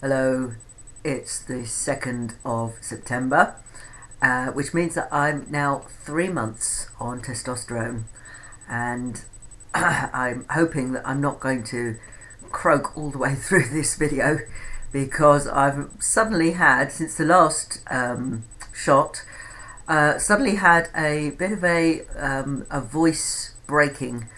Hello, it's the 2nd of September, which means that I'm now 3 months on testosterone, and I'm hoping that I'm not going to croak all the way through this video because I've suddenly had, since the last shot, suddenly had a bit of a voice breaking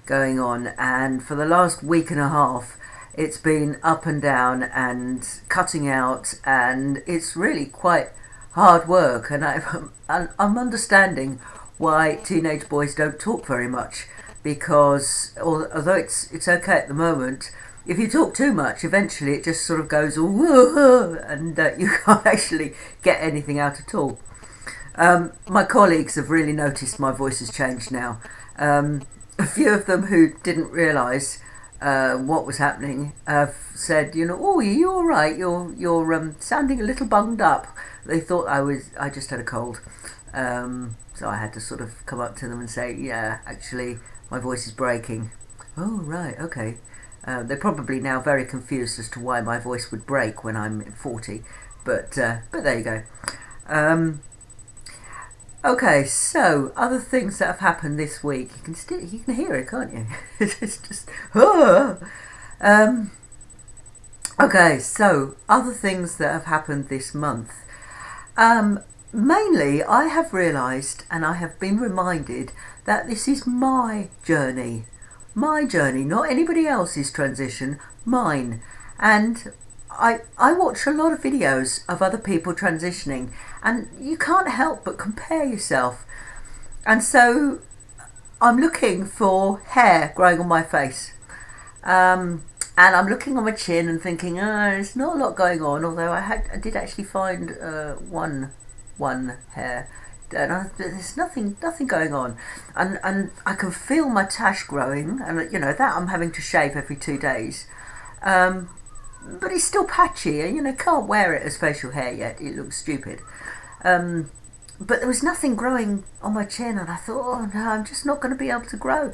going on, and for the last week and a half it's been up and down and cutting out, and it's really quite hard work. And I'm understanding why teenage boys don't talk very much, because although it's okay at the moment, if you talk too much, eventually it just sort of goes and you can't actually get anything out at all. My colleagues have really noticed my voice has changed now. A few of them who didn't realise what was happening have said, oh, are you all right? You're sounding a little bunged up. They thought I just had a cold. So I had to sort of come up to them and say, yeah, actually my voice is breaking. Oh, right, okay. They're probably now very confused as to why my voice would break when I'm 40, but there you go. Okay, so other things that have happened this week. You can hear it, can't you? It's just okay, so other things that have happened this month. Mainly, I have realised and I have been reminded that this is my journey, not anybody else's transition, mine. And I watch a lot of videos of other people transitioning, and you can't help but compare yourself. And so I'm looking for hair growing on my face, and I'm looking on my chin and thinking, there's not a lot going on, although I did actually find one hair, and there's nothing going on, and I can feel my tash growing, and that I'm having to shave every 2 days. But it's still patchy, and can't wear it as facial hair yet. It looks stupid. But there was nothing growing on my chin, and I thought, oh no, I'm just not going to be able to grow.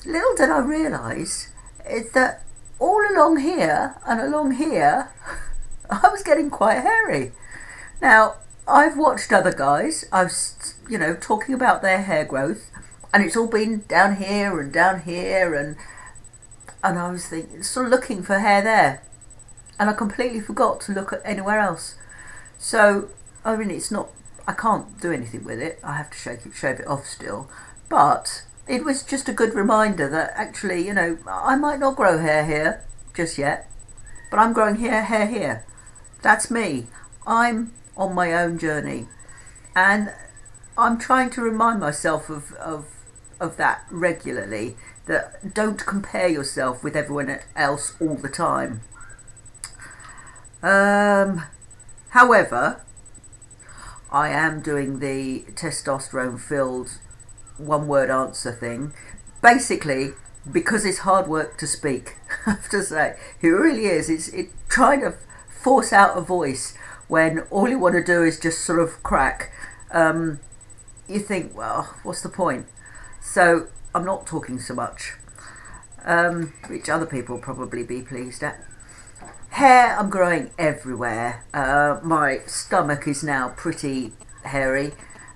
Little did I realise is that all along here and along here, I was getting quite hairy. Now, I've watched other guys, talking about their hair growth, and it's all been down here, and I was sort of looking for hair there. And I completely forgot to look at anywhere else. So, I can't do anything with it. I have to shave it off still. But it was just a good reminder that actually, I might not grow hair here just yet, but I'm growing hair here. That's me. I'm on my own journey. And I'm trying to remind myself of that regularly, that don't compare yourself with everyone else all the time. However, I am doing the testosterone filled one word answer thing, basically because it's hard work to speak. I have to say, it really is. It's trying to force out a voice when all you want to do is just sort of crack. You think, well, what's the point? So I'm not talking so much, which other people will probably be pleased at. Hair, I'm growing everywhere. My stomach is now pretty hairy.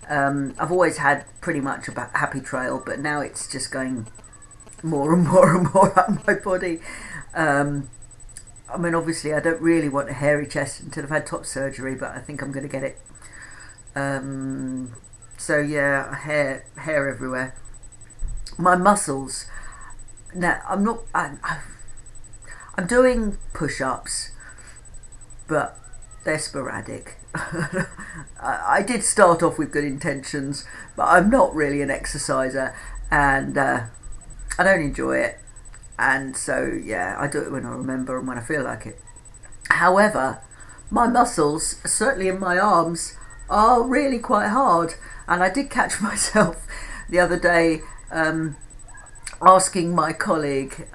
I've always had pretty much a happy trail, but now it's just going more and more and more up my body. Obviously I don't really want a hairy chest until I've had top surgery, but I think I'm going to get it. So yeah, hair everywhere. My muscles. Now, I'm doing push-ups, but they're sporadic. I did start off with good intentions, but I'm not really an exerciser, and I don't enjoy it. And so, yeah, I do it when I remember and when I feel like it. However, my muscles, certainly in my arms, are really quite hard. And I did catch myself the other day asking my colleague,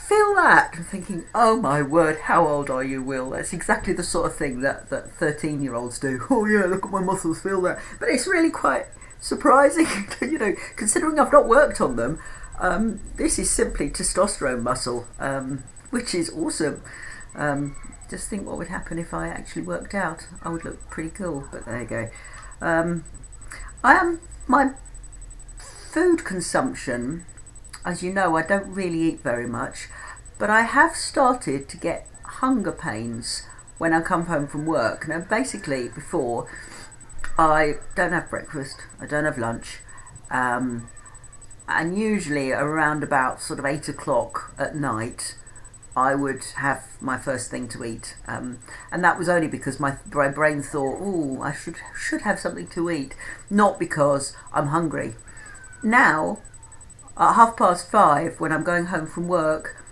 feel that, and thinking, oh my word, how old are you, Will? That's exactly the sort of thing that 13-year-olds do. Oh yeah, look at my muscles, feel that. But it's really quite surprising, considering I've not worked on them. This is simply testosterone muscle. which is awesome. Just think what would happen if I actually worked out. I would look pretty cool, but there you go. My food consumption, as you know, I don't really eat very much, but I have started to get hunger pains when I come home from work. Now, basically, before, I don't have breakfast, I don't have lunch, and usually around about sort of 8 o'clock at night, I would have my first thing to eat, and that was only because my brain thought, "Oh, I should have something to eat," not because I'm hungry. Now, at 5:30, when I'm going home from work,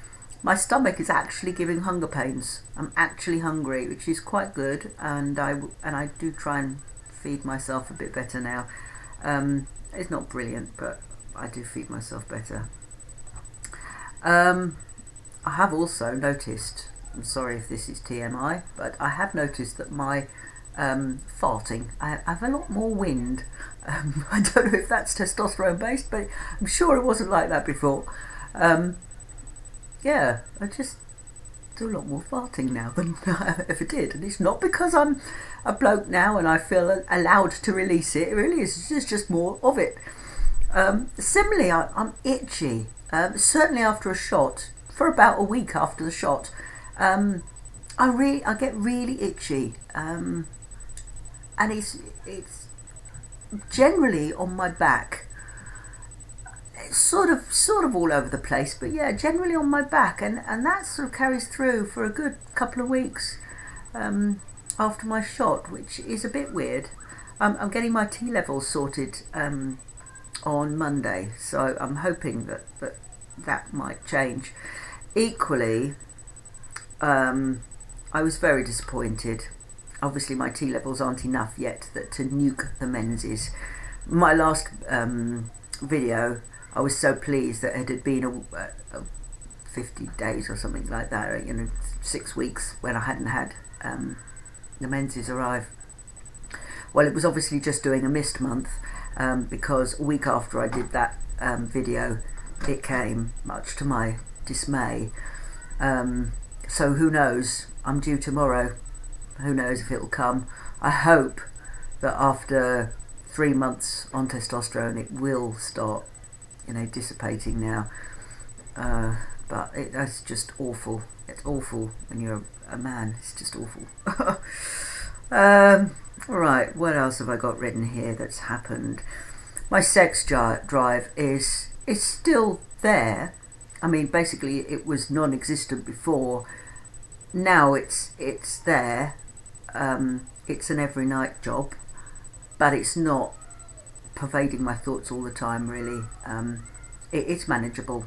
my stomach is actually giving hunger pains. I'm actually hungry, which is quite good, and I do try and feed myself a bit better now. It's not brilliant, but I do feed myself better. I have also noticed, I'm sorry if this is TMI, but I have noticed that my farting, I have a lot more wind. I don't know if that's testosterone based, but I'm sure it wasn't like that before. Yeah, I just do a lot more farting now than I ever did, and it's not because I'm a bloke now and I feel allowed to release it. It really is. It's just more of it. Similarly, I'm itchy. Certainly after a shot. For about a week after the shot, I get really itchy, and it's generally on my back. It's sort of all over the place, but yeah, generally on my back, and that sort of carries through for a good couple of weeks after my shot, which is a bit weird. I'm getting my T levels sorted on Monday, so I'm hoping that might change. Equally, I was very disappointed. Obviously, my T levels aren't enough yet to nuke the menses. My last video, I was so pleased that it had been a 50 days or something like that, 6 weeks when I hadn't had the menses arrive. Well, it was obviously just doing a missed month, because a week after I did that video, it came, much to my dismay. So who knows? I'm due tomorrow. Who knows if it'll come? I hope that after 3 months on testosterone, it will start, dissipating now. But that's just awful. It's awful when you're a man. It's just awful. Right, what else have I got written here that's happened? My sex drive is still there. I mean, basically, it was non-existent before. Now it's there. It's an every night job, but it's not pervading my thoughts all the time, really. It's manageable,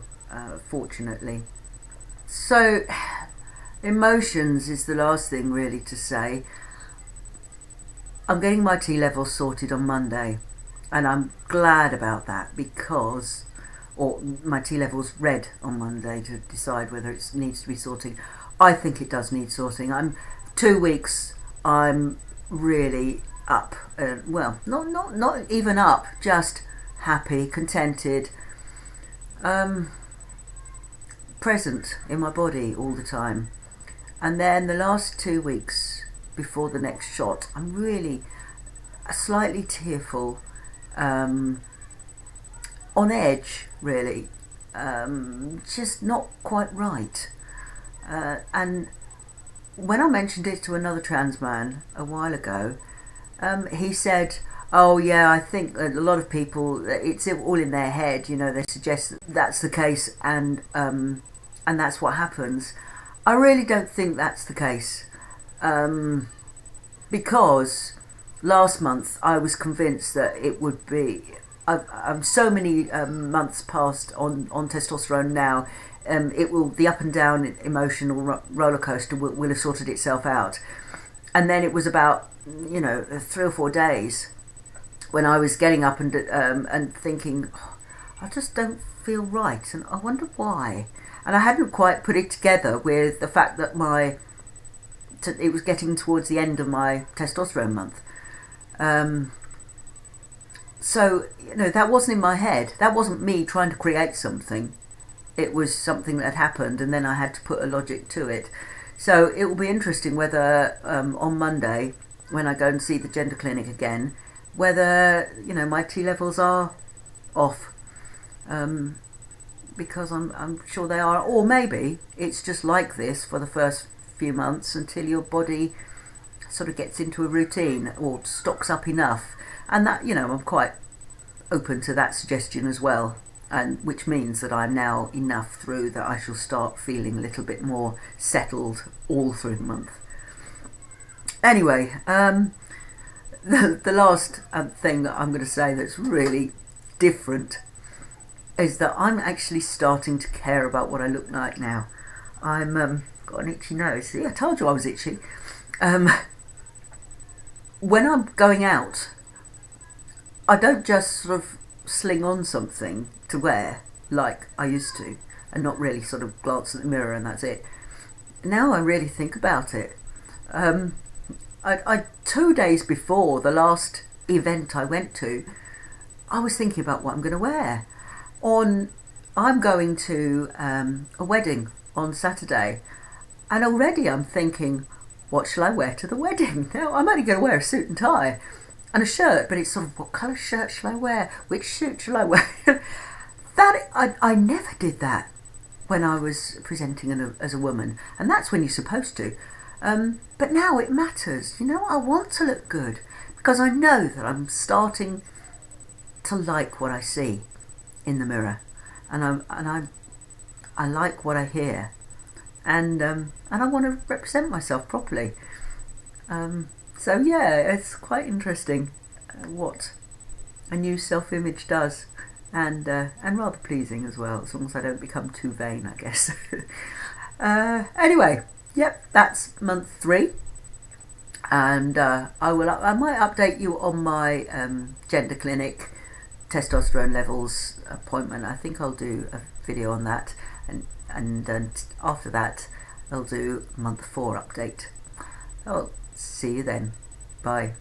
fortunately. So, emotions is the last thing really to say. I'm getting my T levels sorted on Monday, and I'm glad about that because, or my T levels read on Monday to decide whether it needs to be sorting. I think it does need sorting. 2 weeks. I'm really up. Well, not even up. Just happy, contented, present in my body all the time. And then the last 2 weeks before the next shot, I'm really slightly tearful, on edge, really, just not quite right. And when I mentioned it to another trans man a while ago, he said, "Oh yeah, I think a lot of people, it's all in their head. They suggest that that's the case, and that's what happens." I really don't think that's the case, because last month I was convinced that it would be. I'm so many months past on testosterone now. The up and down emotional roller coaster will have sorted itself out, and then it was about 3 or 4 days when I was getting up and thinking, oh, I just don't feel right, and I wonder why. And I hadn't quite put it together with the fact that it was getting towards the end of my testosterone month. So that wasn't in my head. That wasn't me trying to create something. it was something that had happened, and then I had to put a logic to it. So it will be interesting whether on Monday, when I go and see the gender clinic again, whether my T levels are off, because I'm sure they are, or maybe it's just like this for the first few months until your body sort of gets into a routine or stocks up enough, and that I'm quite open to that suggestion as well, and which means that I'm now enough through that I shall start feeling a little bit more settled all through the month. Anyway, the last thing that I'm going to say that's really different is that I'm actually starting to care about what I look like now. I'm got an itchy nose. See, I told you I was itchy. When I'm going out, I don't just sort of sling on something to wear like I used to, and not really sort of glance at the mirror and that's it. Now I really think about it. I 2 days before the last event I went to, I was thinking about what I'm going to wear. I'm going to a wedding on Saturday, and already I'm thinking, what shall I wear to the wedding? Now I'm only going to wear a suit and tie and a shirt, but it's sort of, what colour shirt shall I wear? Which suit shall I wear? I never did that when I was presenting as a woman, and that's when you're supposed to. But now it matters. I want to look good because I know that I'm starting to like what I see in the mirror, and I like what I hear, and I want to represent myself properly. So yeah, it's quite interesting what a new self-image does, and rather pleasing as well, as long as I don't become too vain, I guess. Anyway, yep, that's month 3, and I might update you on my gender clinic testosterone levels appointment. I think I'll do a video on that, and after that I'll do month 4 update. I'll see you then. Bye.